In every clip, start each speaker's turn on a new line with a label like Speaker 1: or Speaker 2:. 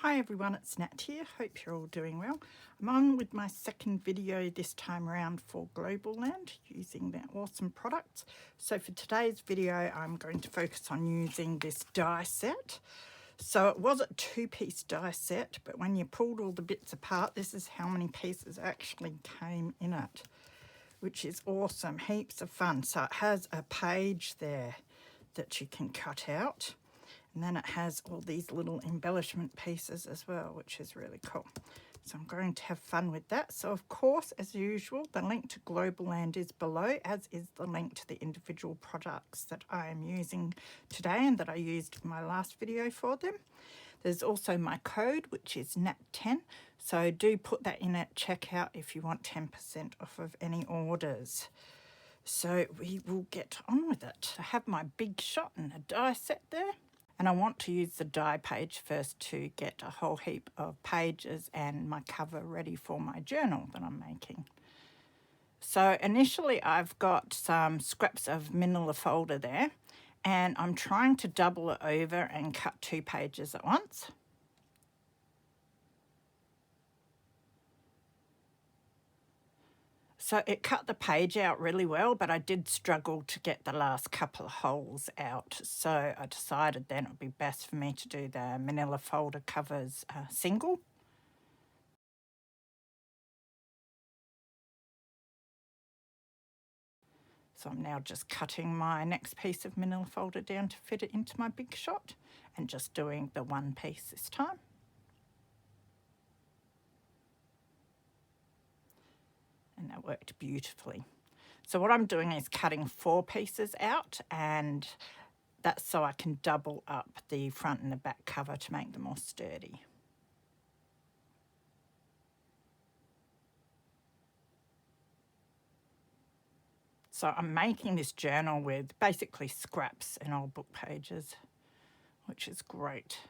Speaker 1: Hi everyone, it's Nat here. Hope you're all doing well. I'm on with my second video this time around for Globleland using their awesome products. So for today's video, I'm going to focus on using this die set. So it was a two-piece die set, but when you pulled all the bits apart, this is how many pieces actually came in it, which is awesome, heaps of fun. So it has a page there that you can cut out. And then it has all these little embellishment pieces as well, which is really cool. So I'm going to have fun with that. So of course, as usual, the link to Globleland is below, as is the link to the individual products that I am using today and that I used in my last video for them. There's also my code, which is NAT10. So do put that in at checkout if you want 10% off of any orders. So we will get on with it. I have my big shot and a die set there. And I want to use the die page first to get a whole heap of pages and my cover ready for my journal that I'm making. So initially I've got some scraps of manila folder there, and I'm trying to double it over and cut 2 pages at once. So it cut the page out really well, but I did struggle to get the last couple of holes out. So I decided then it would be best for me to do the manila folder covers single. So I'm now just cutting my next piece of manila folder down to fit it into my big shot and just doing the one piece this time. And that worked beautifully. So what I'm doing is cutting 4 pieces out, and that's so I can double up the front and the back cover to make them more sturdy. So I'm making this journal with basically scraps and old book pages, which is great.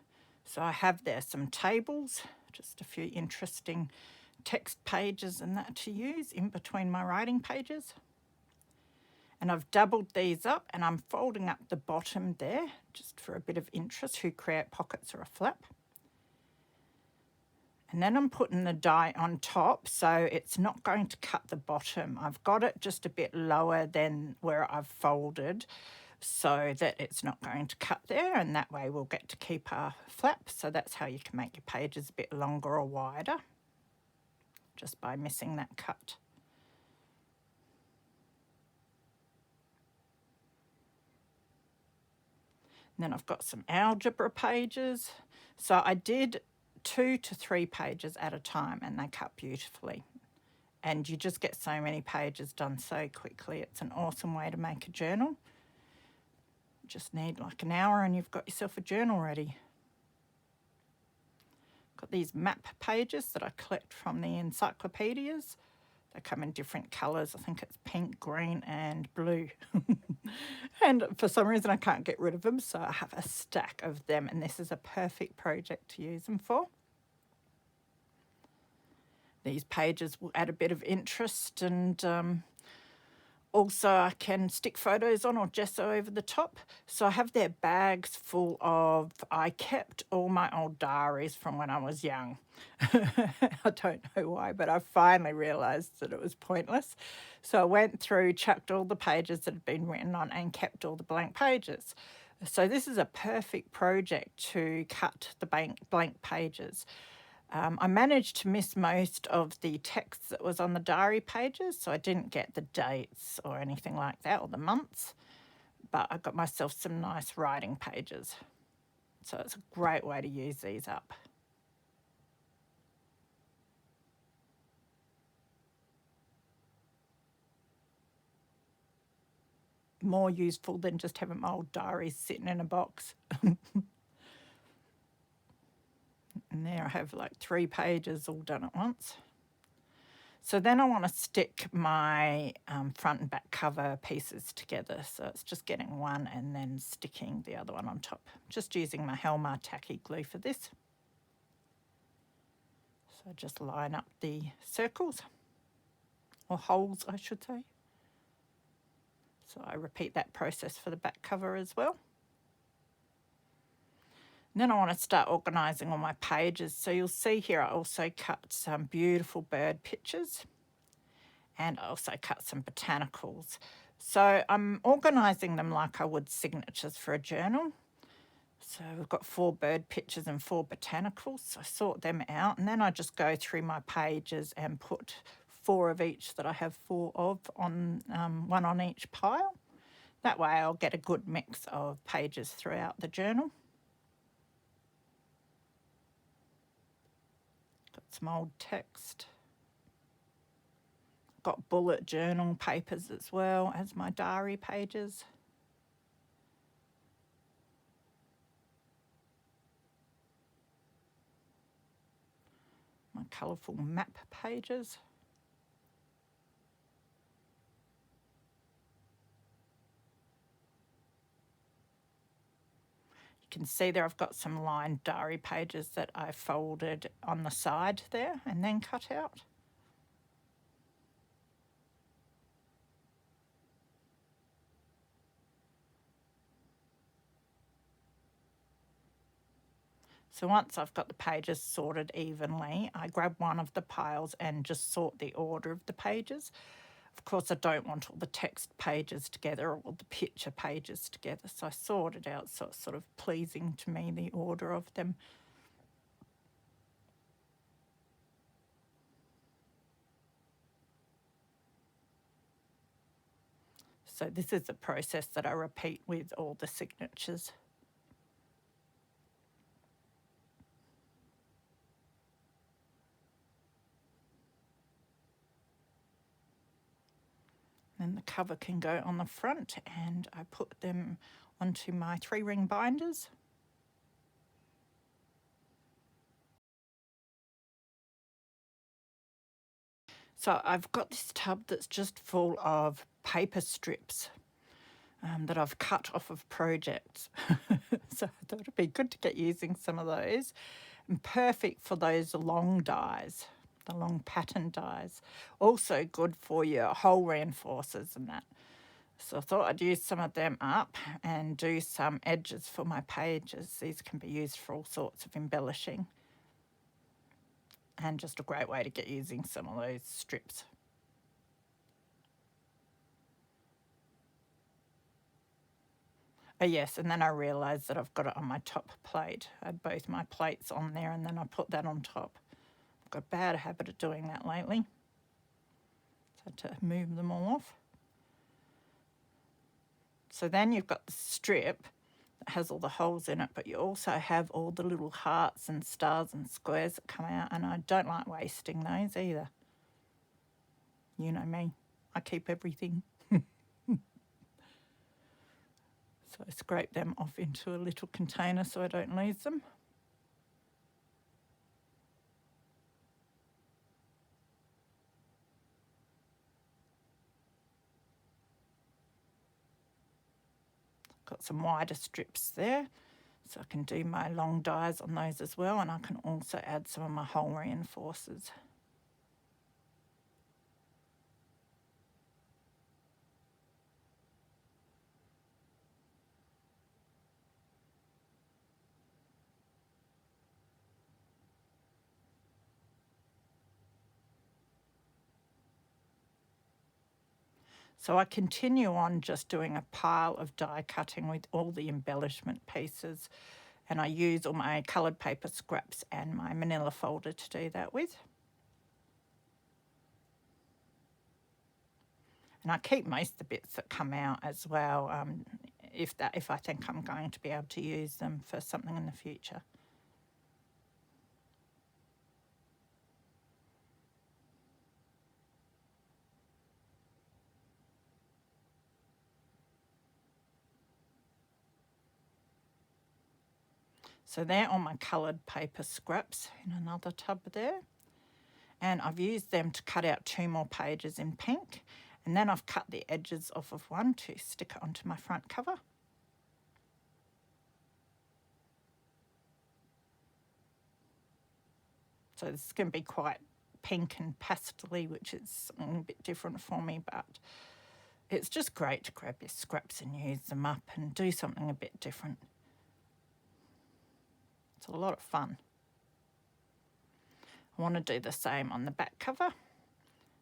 Speaker 1: So I have there some tables, just a few interesting text pages and that to use in between my writing pages. And I've doubled these up and I'm folding up the bottom there just for a bit of interest to create pockets or a flap. And then I'm putting the die on top so it's not going to cut the bottom. I've got it just a bit lower than where I've folded so that it's not going to cut there, and that way we'll get to keep our flap. So that's how you can make your pages a bit longer or wider, just by missing that cut. And then I've got some algebra pages. So I did 2 to 3 pages at a time and they cut beautifully. And you just get so many pages done so quickly. It's an awesome way to make a journal. Just need like an hour and you've got yourself a journal ready. Got these map pages that I collect from the encyclopedias. They come in different colours. I think it's pink, green and blue. And for some reason I can't get rid of them, so I have a stack of them, and this is a perfect project to use them for. These pages will add a bit of interest, and also I can stick photos on or gesso over the top. So I have their bags full of, I kept all my old diaries from when I was young. I don't know why, but I finally realised that it was pointless. So I went through, chucked all the pages that had been written on and kept all the blank pages. So this is a perfect project to cut the blank pages. I managed to miss most of the text that was on the diary pages, so I didn't get the dates or anything like that, or the months, but I got myself some nice writing pages. So it's a great way to use these up. More useful than just having my old diaries sitting in a box. And there I have like 3 pages all done at once. So then I want to stick my front and back cover pieces together. So it's just getting one and then sticking the other one on top. Just using my Helmar tacky glue for this. So just line up the circles, or holes I should say. So I repeat that process for the back cover as well. And then I want to start organising all my pages. So you'll see here I also cut some beautiful bird pictures, and I also cut some botanicals. So I'm organising them like I would signatures for a journal. So we've got 4 bird pictures and 4 botanicals. So I sort them out, and then I just go through my pages and put 4 of each that I have 4 of on one on each pile. That way I'll get a good mix of pages throughout the journal. Got some old text. Got bullet journal papers as well as my diary pages. My colourful map pages. You can see there I've got some lined diary pages that I folded on the side there and then cut out. So once I've got the pages sorted evenly, I grab one of the piles and just sort the order of the pages. Of course, I don't want all the text pages together or the picture pages together, so I sort it out so it's sort of pleasing to me, the order of them. So this is a process that I repeat with all the signatures. Then the cover can go on the front, and I put them onto my 3-ring binders. So I've got this tub that's just full of paper strips that I've cut off of projects. So I thought it'd be good to get using some of those, and perfect for those long dies, the long pattern dies. Also good for your hole reinforcers and that. So I thought I'd use some of them up and do some edges for my pages. These can be used for all sorts of embellishing, and just a great way to get using some of those strips. Oh yes, and then I realised that I've got it on my top plate. I had both my plates on there and then I put that on top. I've got a bad habit of doing that lately. So to move them all off. So then you've got the strip that has all the holes in it, but you also have all the little hearts and stars and squares that come out, and I don't like wasting those either. You know me, I keep everything. So I scrape them off into a little container so I don't lose them. Got some wider strips there, so I can do my long dies on those as well, and I can also add some of my hole reinforcers. So I continue on just doing a pile of die cutting with all the embellishment pieces, and I use all my coloured paper scraps and my manila folder to do that with. And I keep most of the bits that come out as well, if I think I'm going to be able to use them for something in the future. So they're on my coloured paper scraps in another tub there. And I've used them to cut out 2 more pages in pink. And then I've cut the edges off of one to stick it onto my front cover. So this is going to be quite pink and pastel-y, which is a bit different for me, but it's just great to grab your scraps and use them up and do something a bit different. It's a lot of fun. I want to do the same on the back cover.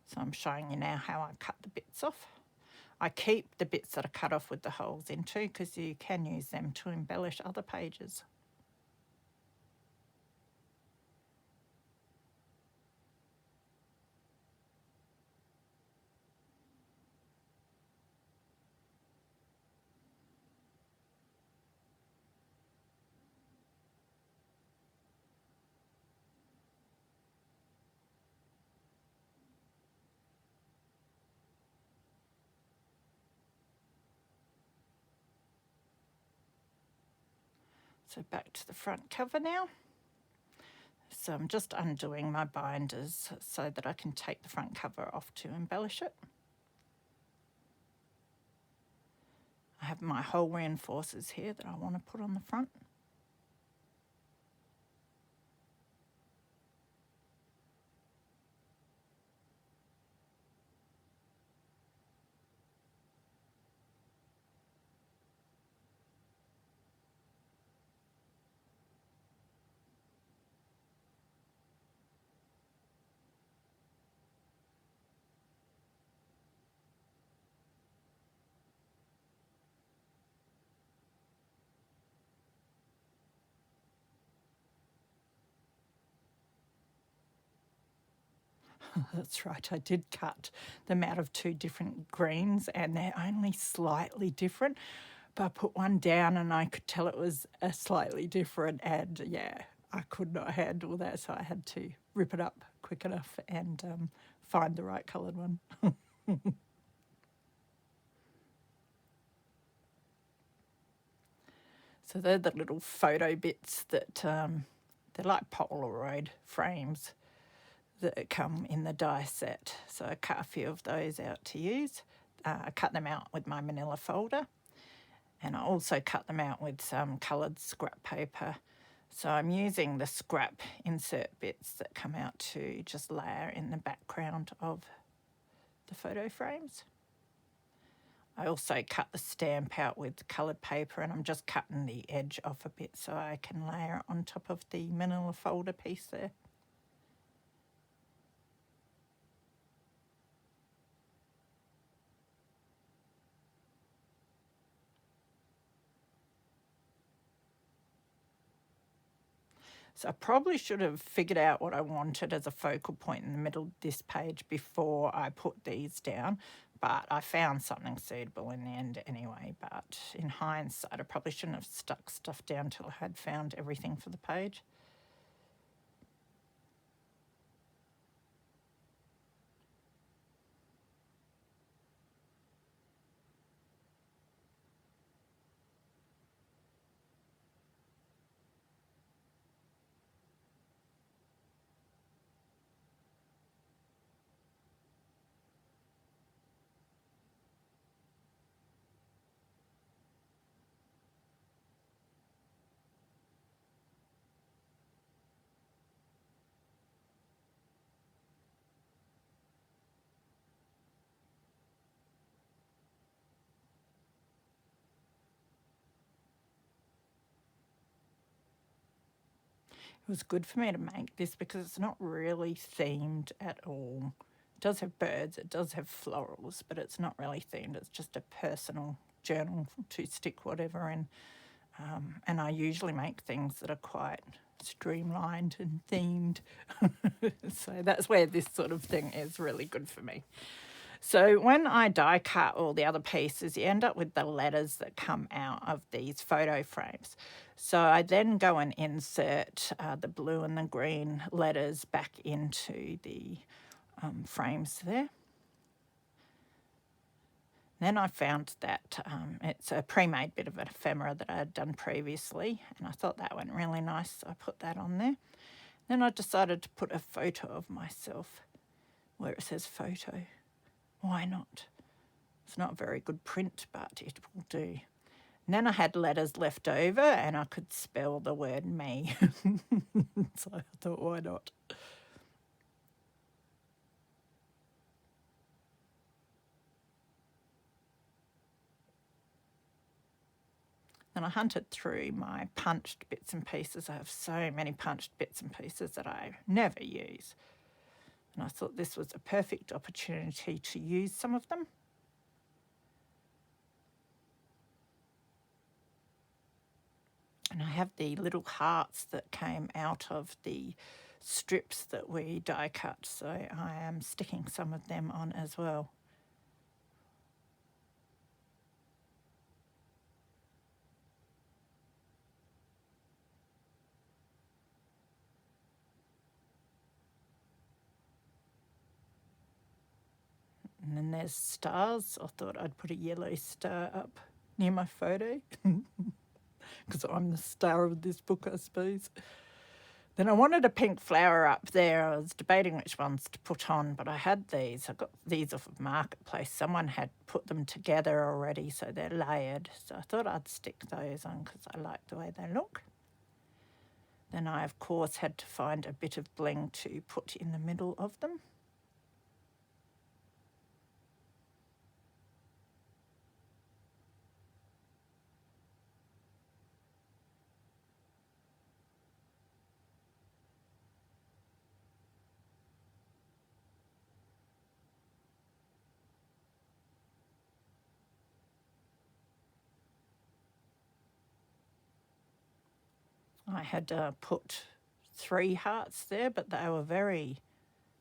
Speaker 1: So I'm showing you now how I cut the bits off. I keep the bits that are cut off with the holes in too, because you can use them to embellish other pages. So back to the front cover now. So I'm just undoing my binders so that I can take the front cover off to embellish it. I have my hole reinforcers here that I want to put on the front. That's right, I did cut them out of two different greens and they're only slightly different, but I put one down and I could tell it was a slightly different, and yeah, I could not handle that, so I had to rip it up quick enough and find the right coloured one. So they're the little photo bits that they're like Polaroid frames that come in the die set. So I cut a few of those out to use. I cut them out with my manila folder, and I also cut them out with some coloured scrap paper. So I'm using the scrap insert bits that come out to just layer in the background of the photo frames. I also cut the stamp out with coloured paper, and I'm just cutting the edge off a bit so I can layer it on top of the manila folder piece there. So I probably should have figured out what I wanted as a focal point in the middle of this page before I put these down, but I found something suitable in the end anyway. But in hindsight, I probably shouldn't have stuck stuff down till I had found everything for the page. It was good for me to make this because it's not really themed at all. It does have birds, it does have florals, but it's not really themed. It's just a personal journal to stick whatever in. And I usually make things that are quite streamlined and themed. So that's where this sort of thing is really good for me. So when I die cut all the other pieces, you end up with the letters that come out of these photo frames. So I then go and insert the blue and the green letters back into the frames there. Then I found that it's a pre-made bit of an ephemera that I had done previously, and I thought that went really nice, so I put that on there. Then I decided to put a photo of myself where it says photo. Why not? It's not a very good print, but it will do. And then I had letters left over and I could spell the word me. So I thought, why not? Then I hunted through my punched bits and pieces. I have so many punched bits and pieces that I never use. And I thought this was a perfect opportunity to use some of them. And I have the little hearts that came out of the strips that we die cut, so I am sticking some of them on as well. And then there's stars. I thought I'd put a yellow star up near my photo because I'm the star of this book, I suppose. Then I wanted a pink flower up there. I was debating which ones to put on, but I had these. I got these off of Marketplace. Someone had put them together already, so they're layered. So I thought I'd stick those on because I like the way they look. Then I, of course, had to find a bit of bling to put in the middle of them. I had put 3 hearts there, but they were very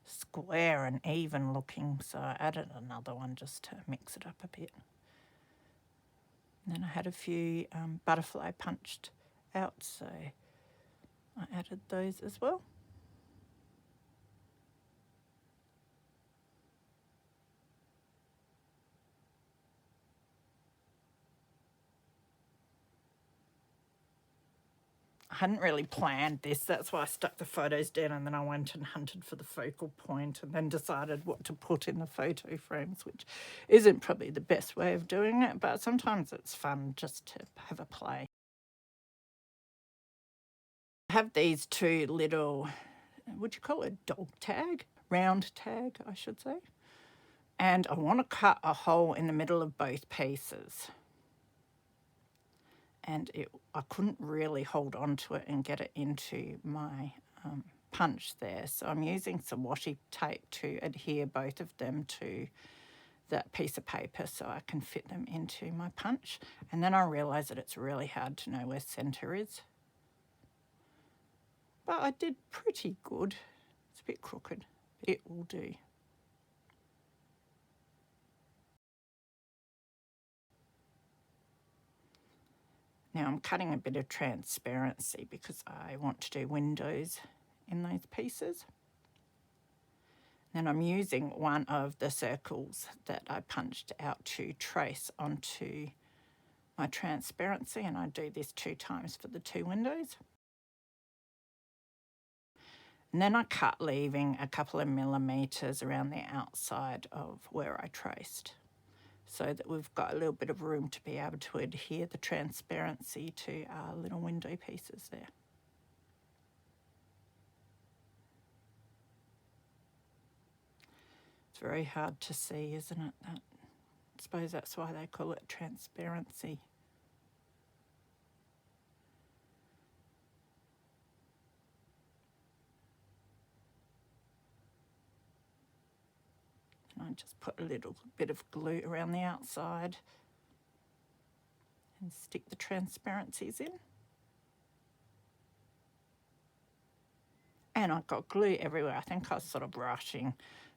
Speaker 1: square and even looking, so I added another one just to mix it up a bit. And then I had a few butterfly punched out, so I added those as well. I hadn't really planned this, that's why I stuck the photos down, and then I went and hunted for the focal point and then decided what to put in the photo frames, which isn't probably the best way of doing it, but sometimes it's fun just to have a play. I have these 2 little, would you call it dog tag? Round tag, I should say. And I want to cut a hole in the middle of both pieces. And I couldn't really hold on to it and get it into my punch there. So I'm using some washi tape to adhere both of them to that piece of paper so I can fit them into my punch. And then I realised that it's really hard to know where centre is. But I did pretty good. It's a bit crooked. It will do. Now I'm cutting a bit of transparency because I want to do windows in those pieces. Then I'm using one of the circles that I punched out to trace onto my transparency, and I do this 2 times for the 2 windows. And then I cut, leaving a couple of millimetres around the outside of where I traced, so that we've got a little bit of room to be able to adhere the transparency to our little window pieces there. It's very hard to see, isn't it? I suppose that's why they call it transparency. And I just put a little bit of glue around the outside and stick the transparencies in. And I've got glue everywhere. I think I was sort of rushing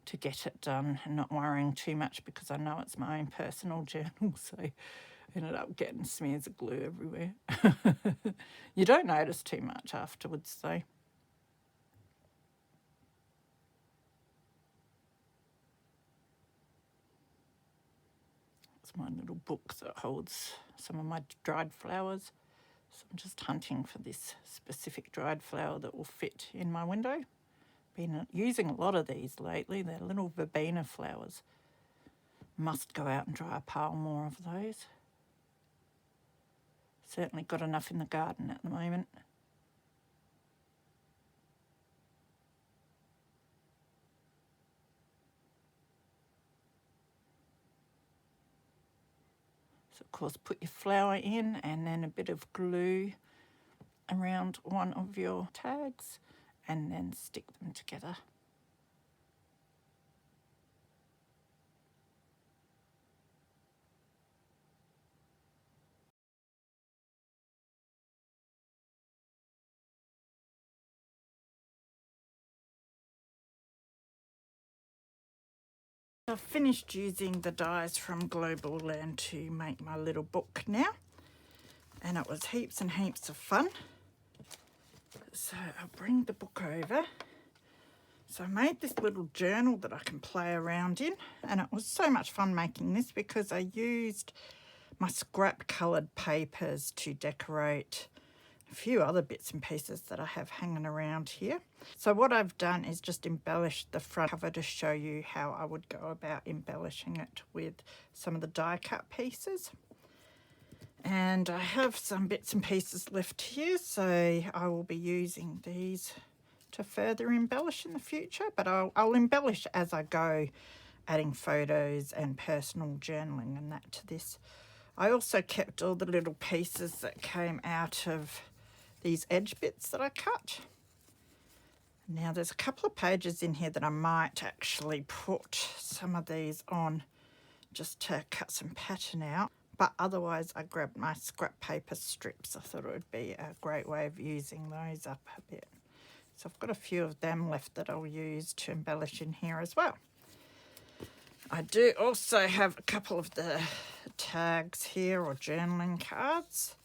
Speaker 1: to get it done and not worrying too much because I know it's my own personal journal, so I ended up getting smears of glue everywhere. You don't notice too much afterwards though. It's my little book that holds some of my dried flowers. So I'm just hunting for this specific dried flower that will fit in my window. Been using a lot of these lately. They're little verbena flowers. Must go out and dry a pile more of those. Certainly got enough in the garden at the moment. So Of course, put your flower in and then a bit of glue around one of your tags and then stick them together. I've finished using the dies from Globleland to make my little book now, and it was heaps and heaps of fun. So I'll bring the book over. So I made this little journal that I can play around in, and it was so much fun making this because I used my scrap coloured papers to decorate a few other bits and pieces that I have hanging around here. So what I've done is just embellished the front cover to show you how I would go about embellishing it with some of the die cut pieces. And I have some bits and pieces left here, so I will be using these to further embellish in the future, but I'll embellish as I go, adding photos and personal journaling and that to this. I also kept all the little pieces that came out of these edge bits that I cut. Now there's a couple of pages in here that I might actually put some of these on just to cut some pattern out, but otherwise I grabbed my scrap paper strips. I thought it would be a great way of using those up a bit. So I've got a few of them left that I'll use to embellish in here as well. I do also have a couple of the tags here or journaling cards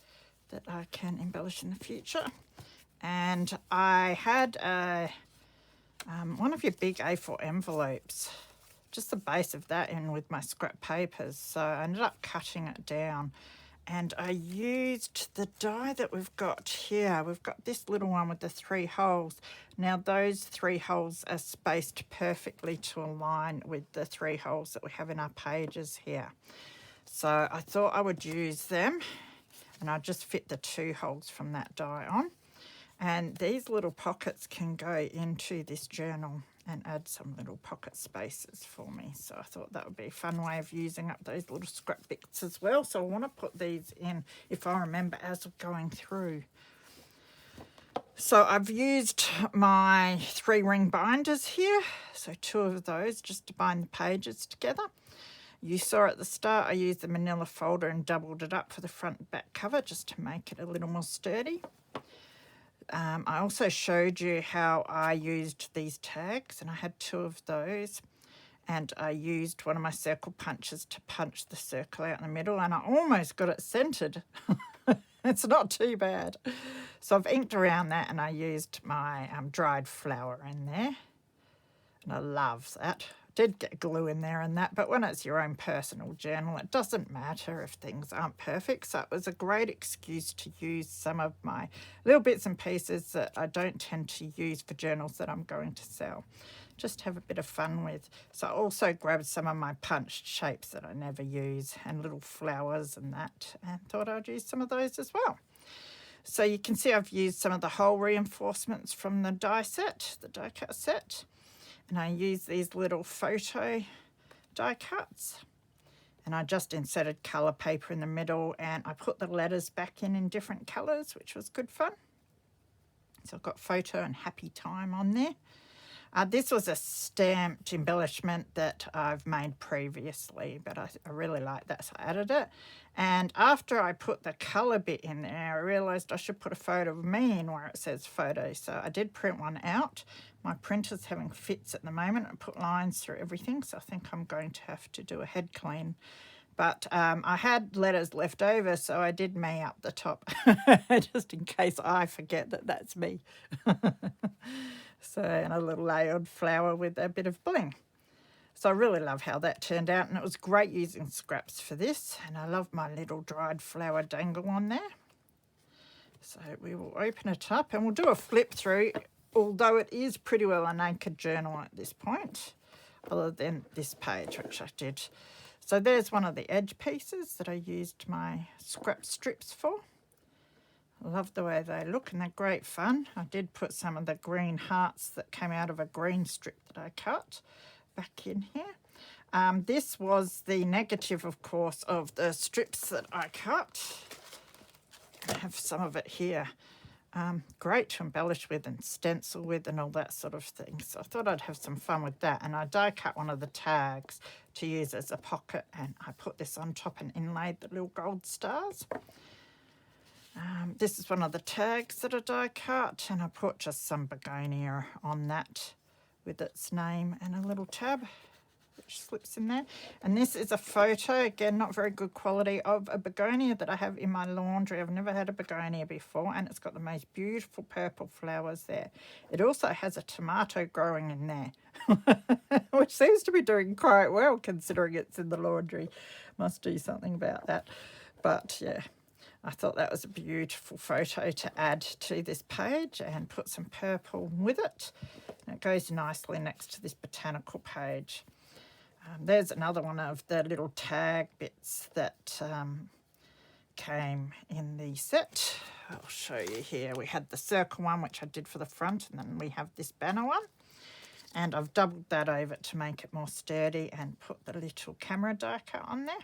Speaker 1: that I can embellish in the future. And I had one of your big A4 envelopes, just the base of that in with my scrap papers. So I ended up cutting it down, and I used the die that we've got here. We've got this little one with the 3 holes. Now those 3 holes are spaced perfectly to align with the 3 holes that we have in our pages here. So I thought I would use them, and I just fit the 2 holes from that die on. And these little pockets can go into this journal and add some little pocket spaces for me. So I thought that would be a fun way of using up those little scrap bits as well. So I want to put these in, if I remember, as we're going through. So I've used my 3 ring binders here. So 2 of those just to bind the pages together. You saw at the start I used the manila folder and doubled it up for the front and back cover just to make it a little more sturdy. I also showed you how I used these tags, and I had 2 of those, and I used one of my circle punches to punch the circle out in the middle, and I almost got it centered. It's not too bad. So I've inked around that, and I used my dried flower in there, and I love that. Did get glue in there and that, but when it's your own personal journal, it doesn't matter if things aren't perfect. So it was a great excuse to use some of my little bits and pieces that I don't tend to use for journals that I'm going to sell. Just have a bit of fun with. So I also grabbed some of my punched shapes that I never use and little flowers and that, and thought I'd use some of those as well. So you can see I've used some of the hole reinforcements from the die set, the die cut set. And I use these little photo die cuts, and I just inserted colour paper in the middle, and I put the letters back in different colours, which was good fun. So I've got photo and happy time on there. This was a stamped embellishment that I've made previously, but I really like that, so I added it. And after I put the colour bit in there, I realised I should put a photo of me in where it says photo. So I did print one out. My printer's having fits at the moment. I put lines through everything, so I think I'm going to have to do a head clean. But I had letters left over, so I did me up the top, just in case I forget that that's me. So, and a little layered flower with a bit of bling. So I really love how that turned out, and it was great using scraps for this. And I love my little dried flower dangle on there. So we will open it up and we'll do a flip through, although it is pretty well a naked journal at this point, other than this page, which I did. So there's one of the edge pieces that I used my scrap strips for. I love the way they look, and they're great fun. I did put some of the green hearts that came out of a green strip that I cut back in here. This was the negative, of course, of the strips that I cut. I have some of it here. Great to embellish with and stencil with and all that sort of thing. So I thought I'd have some fun with that. And I die cut one of the tags to use as a pocket, and I put this on top and inlaid the little gold stars. This is one of the tags that I die cut, and I put just some begonia on that with its name and a little tab which slips in there. And this is a photo, again not very good quality, of a begonia that I have in my laundry. I've never had a begonia before, and it's got the most beautiful purple flowers there. It also has a tomato growing in there, which seems to be doing quite well considering it's in the laundry. Must do something about that. But yeah, I thought that was a beautiful photo to add to this page and put some purple with it. And it goes nicely next to this botanical page. There's another one of the little tag bits that came in the set. I'll show you here. We had the circle one, which I did for the front, and then we have this banner one. And I've doubled that over to make it more sturdy and put the little camera die cut on there.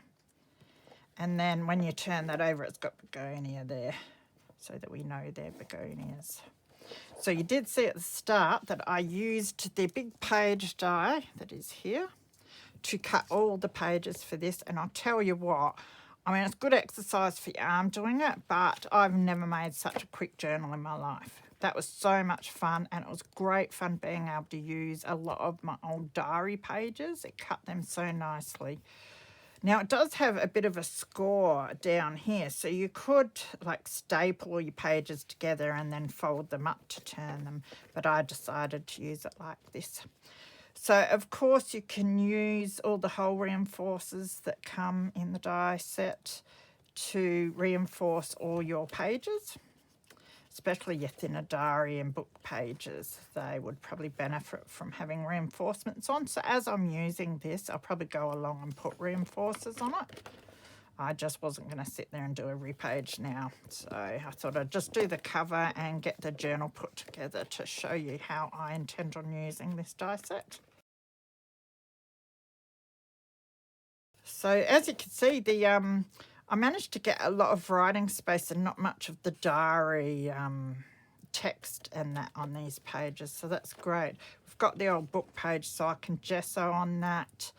Speaker 1: And then when you turn that over, it's got begonia there, so that we know they're begonias. So you did see at the start that I used the big page die that is here to cut all the pages for this. And I'll tell you what, I mean, it's good exercise for your arm doing it, but I've never made such a quick journal in my life. That was so much fun, and it was great fun being able to use a lot of my old diary pages. It cut them so nicely. Now it does have a bit of a score down here, so you could like staple your pages together and then fold them up to turn them, but I decided to use it like this. So of course you can use all the hole reinforcers that come in the die set to reinforce all your pages, especially your thinner diary and book pages. They would probably benefit from having reinforcements on. So as I'm using this, I'll probably go along and put reinforcers on it. I just wasn't going to sit there and do every page now. So I thought I'd just do the cover and get the journal put together to show you how I intend on using this die set. So as you can see, I managed to get a lot of writing space and not much of the diary text and that on these pages, so that's great. We've got the old book page, so I can gesso on that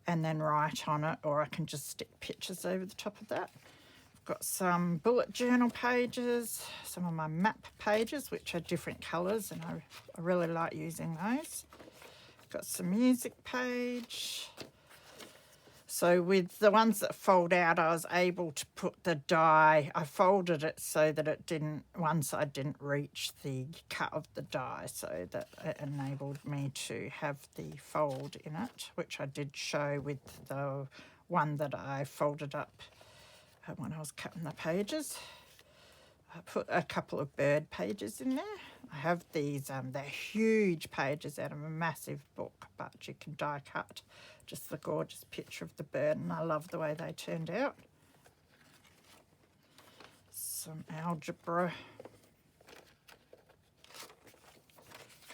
Speaker 1: and then write on it, or I can just stick pictures over the top of that. I've got some bullet journal pages, some of my map pages, which are different colours, and I really like using those. Got some music page. So with the ones that fold out, I was able to put the die, I folded it so that it didn't, one side didn't reach the cut of the die, so that it enabled me to have the fold in it, which I did show with the one that I folded up when I was cutting the pages. I put a couple of bird pages in there. I have these, they're huge pages out of a massive book, but you can die cut just the gorgeous picture of the bird, and I love the way they turned out. Some algebra.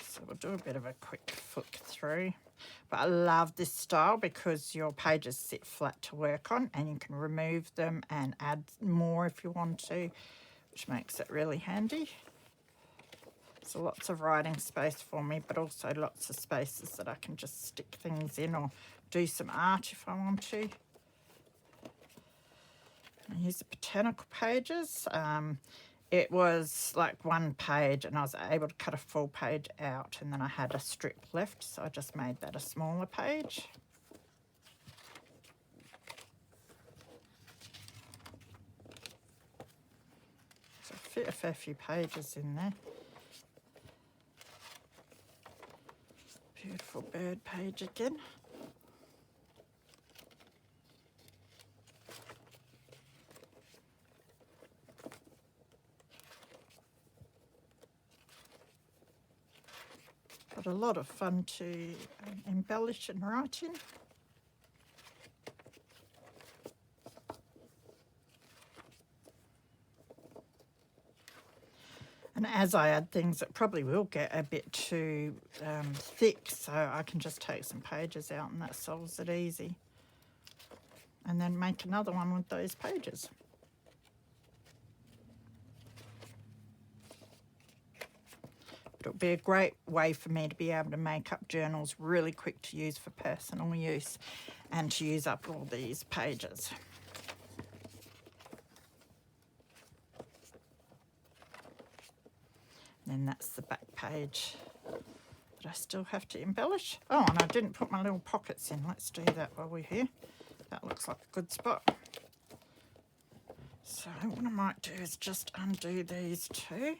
Speaker 1: So we'll do a bit of a quick flick through. But I love this style because your pages sit flat to work on, and you can remove them and add more if you want to, which makes it really handy. So lots of writing space for me, but also lots of spaces that I can just stick things in or do some art if I want to. I use the botanical pages. It was like one page, and I was able to cut a full page out, and then I had a strip left, so I just made that a smaller page. So I fit a fair few pages in there. Beautiful bird page again. But a lot of fun to embellish and write in. And as I add things, it probably will get a bit too thick, so I can just take some pages out and that solves it easy. And then make another one with those pages. It'll be a great way for me to be able to make up journals really quick to use for personal use and to use up all these pages. Then that's the back page that I still have to embellish. Oh, and I didn't put my little pockets in. Let's do that while we're here. That looks like a good spot. So what I might do is just undo these two.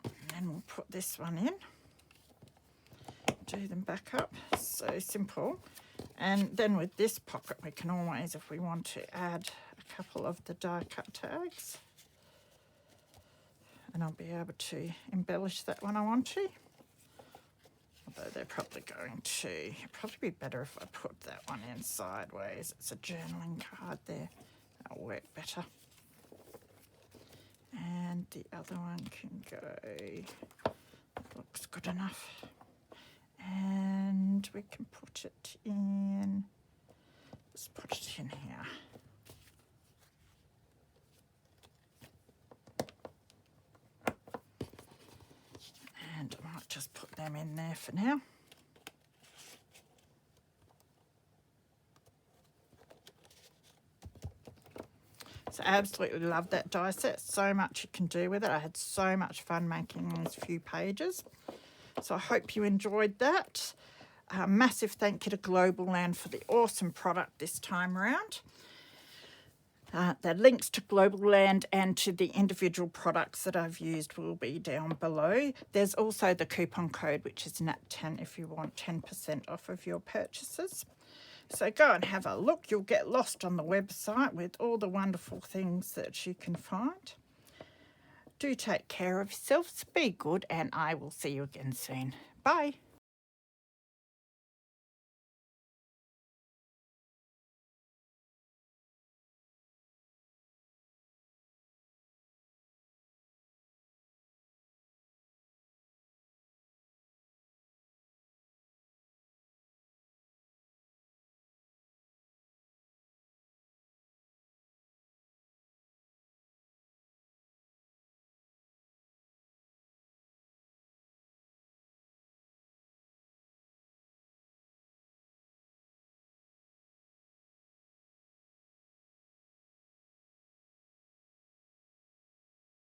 Speaker 1: And then we'll put this one in. Do them back up. So simple. And then with this pocket, we can always, if we want to, add a couple of the die cut tags. And I'll be able to embellish that when I want to. Although they're probably going to. It'd probably be better if I put that one in sideways. It's a journaling card there. That'll work better. And the other one can go. That looks good enough. And we can put it in. Let's put it in here. And I might just put them in there for now. So I absolutely love that die set. So much you can do with it. I had so much fun making these few pages. So I hope you enjoyed that. Massive thank you to Globleland for the awesome product this time around. The links to Globleland and to the individual products that I've used will be down below. There's also the coupon code, which is NAT10 if you want 10% off of your purchases. So go and have a look. You'll get lost on the website with all the wonderful things that you can find. Do take care of yourselves, be good, and I will see you again soon. Bye.